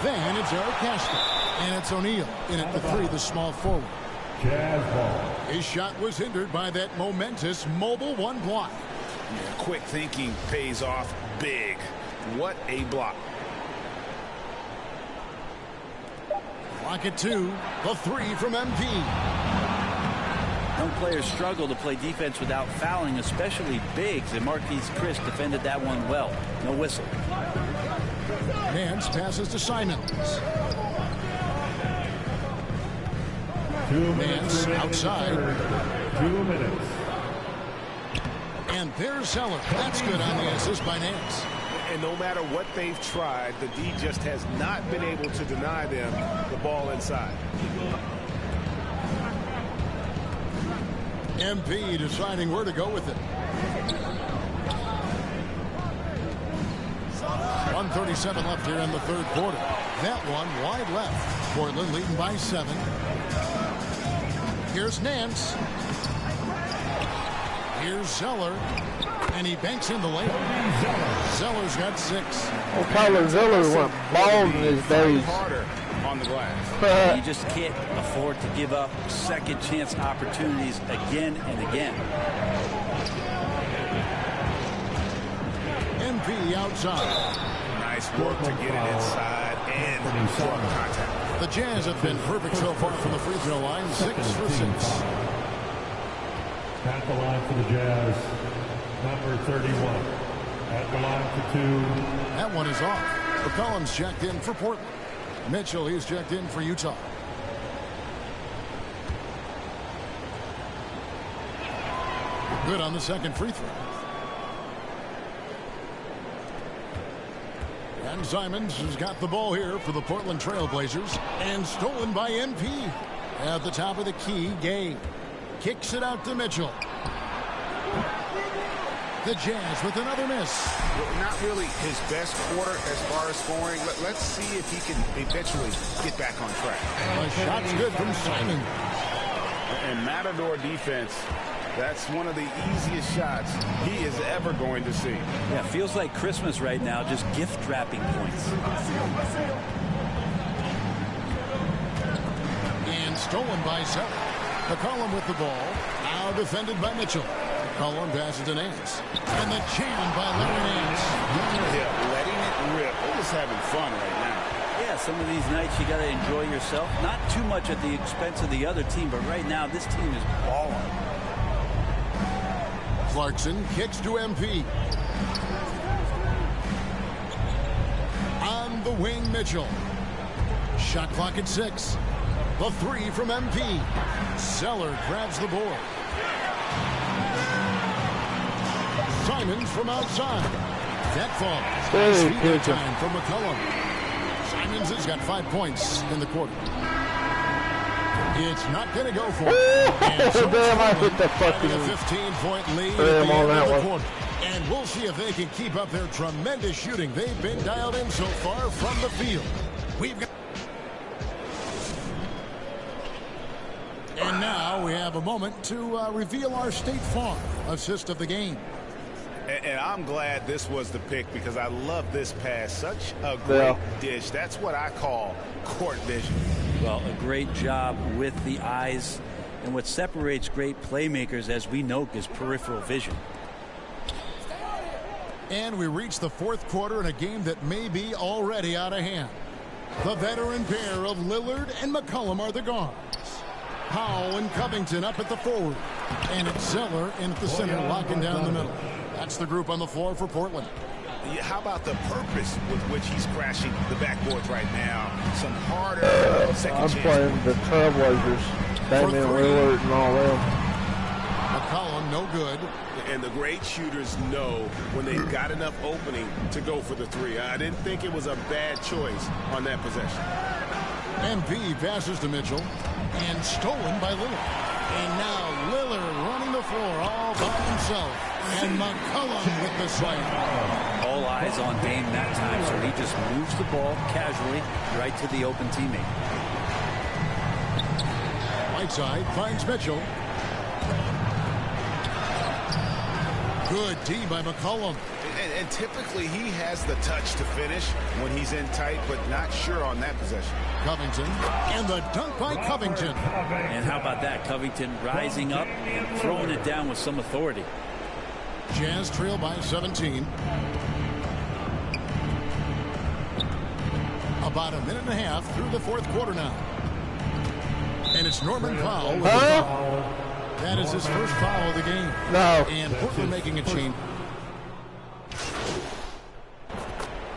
Then it's Eric Castro. And it's O'Neal in at the three, the small forward. Jazz ball. His shot was hindered by that momentous mobile one block. Yeah, quick thinking pays off big. What a block. Clock at 2. The three from MP. Young players struggle to play defense without fouling, especially bigs, and Marquise Chris defended that one well. No whistle. Nance passes to Simons. 2 minutes Nance outside. 2 minutes. And there's Zeller. That's good on the assist by Nance. And no matter what they've tried, the D just has not been able to deny them the ball inside. MP deciding where to go with it. 1:37 left here in the third quarter. That one wide left. Portland leading by 7. Here's Nance. Here's Zeller. And he banks in the layup. Zeller's got 6. Well, Tyler Zeller went bald in his days. Harder on the glass. You just can't afford to give up second chance opportunities again and again. MP outside. Nice work to get it inside and contact. The Jazz have been perfect so far from the free throw line. 6 for 6. At the line for the Jazz, number 31. At the line for 2. That one is off. McCollum's checked in for Portland. Mitchell, he's checked in for Utah. Good on the second free throw. And Simons has got the ball here for the Portland Trail Blazers. And stolen by MP. At the top of the key, Gay kicks it out to Mitchell. The Jazz with another miss. Not really his best quarter as far as scoring. Let's see if he can eventually get back on track. A shot's good from Simon. And Matador defense, that's one of the easiest shots he is ever going to see. Yeah, feels like Christmas right now, just gift wrapping points. And stolen by Zeller. McCollum with the ball. Now defended by Mitchell. McCollum passes to Nance. And the jam by Larry Nance. Yeah, letting it rip. They're just having fun right now. Yeah, some of these nights you got to enjoy yourself. Not too much at the expense of the other team, but right now this team is balling. Clarkson kicks to MP. On the wing, Mitchell. Shot clock at 6. The three from MP. Zeller grabs the board. Simons from outside. That falls. Nice time from McCollum. Simons has got 5 points in the quarter. It's not going to go for it. So damn, I hit the fucking 15-point lead at the end of the quarter. And we'll see if they can keep up their tremendous shooting. They've been dialed in so far from the field. We've got. And now we have a moment to reveal our State Farm assist of the game. And I'm glad this was the pick because I love this pass. Such a great dish. That's what I call court vision. Well, a great job with the eyes. And what separates great playmakers, as we know, is peripheral vision. And we reach the fourth quarter in a game that may be already out of hand. The veteran pair of Lillard and McCollum are the guards. Powell and Covington up at the forward. And it's Zeller in at the center, locking down the middle. That's the group on the floor for Portland. Yeah, how about the purpose with which he's crashing the backboards right now? Some harder second chance. I'm playing the Trailblazers, Damian Lillard and all them. McCollum, no good. And the great shooters know when they've got enough opening to go for the three. I didn't think it was a bad choice on that possession. MP passes to Mitchell, and stolen by Lillard. And now Lillard running the floor all by himself. And McCollum with the swipe. All eyes on Dame that time, so he just moves the ball casually right to the open teammate. Right side finds Mitchell. Good D by McCollum. And typically he has the touch to finish when he's in tight, but not sure on that possession. Covington, and the dunk by Covington. And how about that? Covington rising up and throwing it down with some authority. Jazz trail by 17. About a minute and a half through the fourth quarter now. And it's Norman Powell with the foul. That is his first foul of the game. No. And Portland making a change.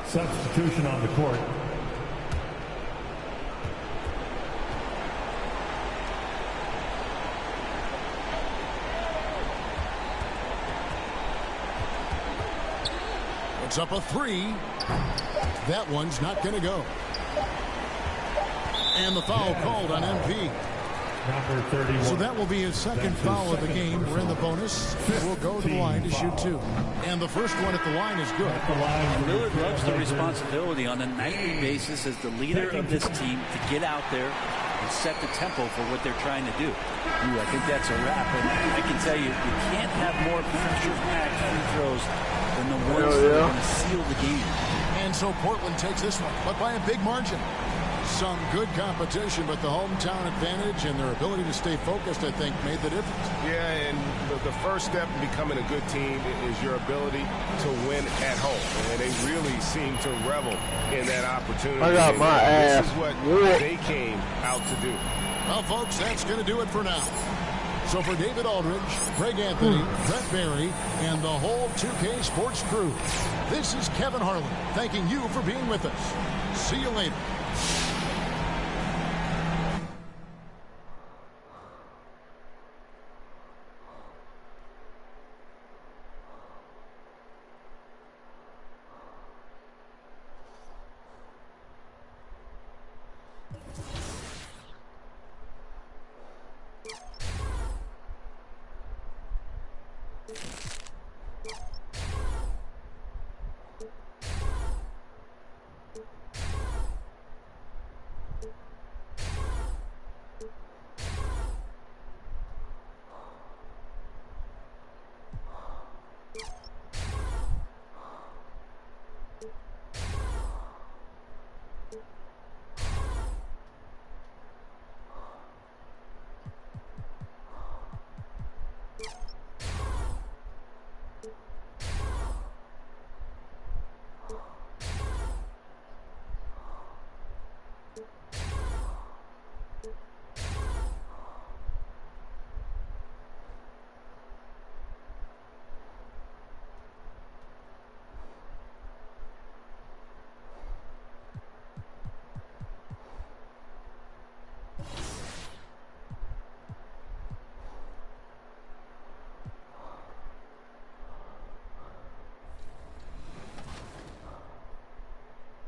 Substitution on the court. It's up a three. That one's not going to go. And the foul called on MP. Number 31. So that will be his second foul of the game. We're in the bonus. We'll go to the line to shoot two. And the first one at the line is good. Lillard loves the responsibility on a nightly basis as the leader of this team to get out there and set the tempo for what they're trying to do. Ooh, I think that's a wrap. And I can tell you, you can't have more pressure-packed free throws than the ones that are going to seal the game. And so Portland takes this one, but by a big margin. Some good competition, but the hometown advantage and their ability to stay focused, I think, made the difference. Yeah, and the first step in becoming a good team is your ability to win at home. And they really seem to revel in that opportunity. I got my ass. This is what they came out to do. Well, folks, that's going to do it for now. So for David Aldridge, Greg Anthony, Brett Barry, and the whole 2K Sports crew, this is Kevin Harlan thanking you for being with us. See you later.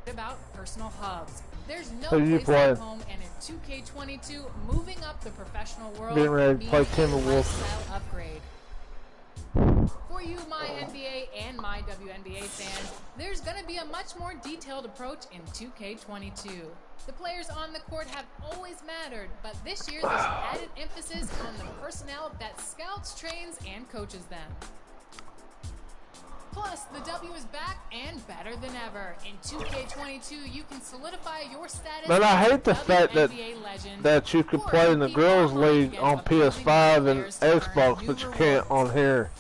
About personal hubs. There's no you place play? like home, and in 2K22, moving up the professional world Getting ready to play Timberwolves. lifestyle upgrade. For you, my NBA and my WNBA fans, there's going to be a much more detailed approach in 2K22. The players on the court have always mattered, but this year there's added emphasis on the personnel that scouts, trains, and coaches them. Plus, the W is back and better than ever. In 2K22, you can solidify your status. Man, I hate the fact that you can play in the girls' league on PS5 and Xbox, but you can't on here.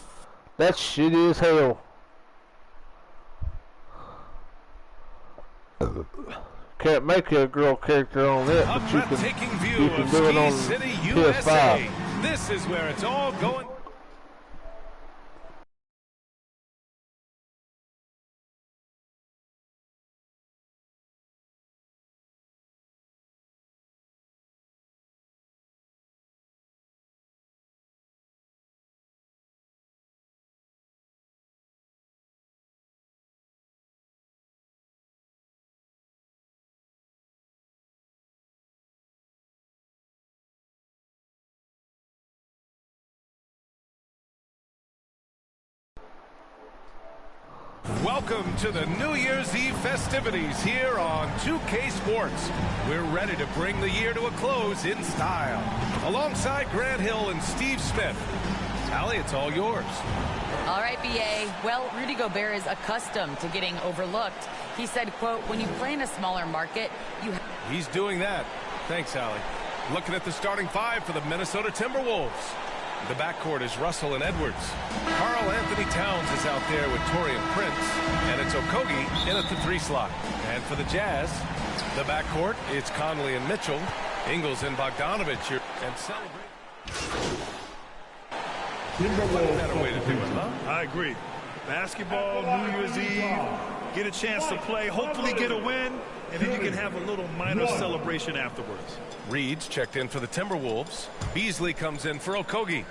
That's shitty as hell. Can't make a girl character on it, but you can do it on PS5. This is where it's all going. Welcome to the New Year's Eve festivities here on 2K Sports. We're ready to bring the year to a close in style. Alongside Grant Hill and Steve Smith. Allie, it's all yours. All right, BA. Well, Rudy Gobert is accustomed to getting overlooked. He said, quote, when you play in a smaller market, you... He's doing that. Thanks, Allie. Looking at the starting five for the Minnesota Timberwolves. The backcourt is Russell and Edwards. Karl Anthony Towns is out there with Taurean Prince. And it's Okogie in at the 3 slot. And for the Jazz, the backcourt, it's Conley and Mitchell. Ingles and Bogdanovich here. And celebrate. What a better way to do it, huh? I agree. Basketball, New Year's Eve, get a chance to play, hopefully get a win, and then you can have a little minor celebration afterwards. Reed's checked in for the Timberwolves. Beasley comes in for Okogie.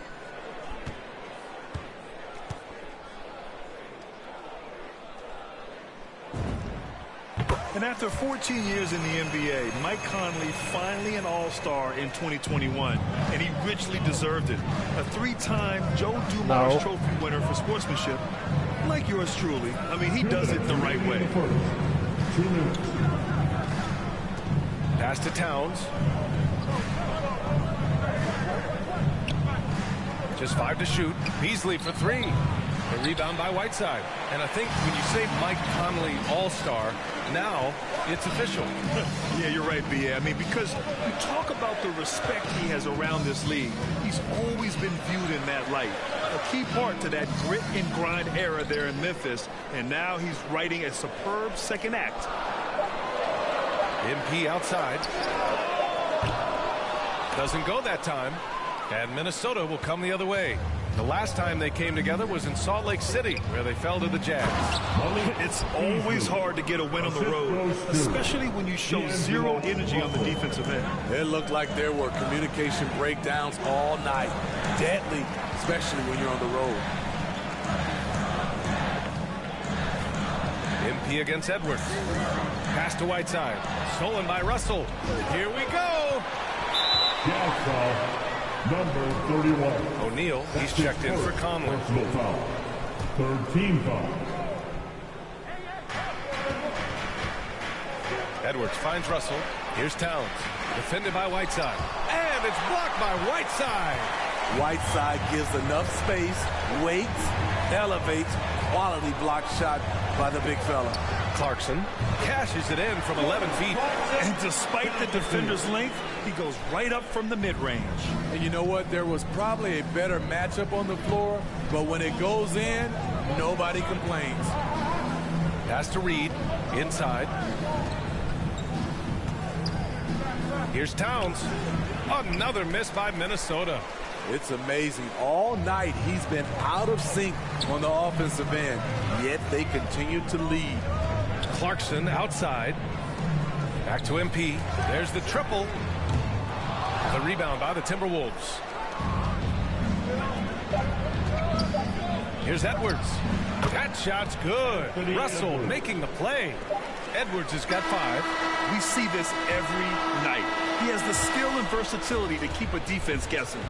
And after 14 years in the NBA, Mike Conley finally an All-Star in 2021, and he richly deserved it. A 3-time Joe Dumars Trophy winner for sportsmanship, like yours truly. I mean, he does it the right way. Pass to Towns. Just 5 to shoot. Beasley for 3. A rebound by Whiteside. And I think when you say Mike Conley All-Star, now it's official. Yeah, you're right, B.A. I mean, because you talk about the respect he has around this league. He's always been viewed in that light. A key part to that grit and grind era there in Memphis. And now he's writing a superb second act. MP outside. Doesn't go that time. And Minnesota will come the other way. The last time they came together was in Salt Lake City, where they fell to the Jazz. It's always hard to get a win on the road, especially when you show zero energy on the defensive end. It looked like there were communication breakdowns all night. Deadly, especially when you're on the road. MP against Edwards. Pass to Whiteside. Stolen by Russell. Here we go. Jazz foul. Number 31. O'Neal, he's checked in for Conley. Foul. 13 foul. Edwards finds Russell. Here's Towns. Defended by Whiteside. And it's blocked by Whiteside. Whiteside gives enough space, waits, elevates. Quality block shot by the big fella. Clarkson cashes it in from 11 feet. And despite the defender's length, he goes right up from the mid-range. And you know what? There was probably a better matchup on the floor, but when it goes in, nobody complains. Pass to Reed. Inside. Here's Towns. Another miss by Minnesota. It's amazing. All night he's been out of sync on the offensive end, yet they continue to lead. Clarkson outside. Back to MP. There's the triple. The rebound by the Timberwolves. Here's Edwards. That shot's good. Russell making the play. Edwards has got 5. We see this every night. He has the skill and versatility to keep a defense guessing.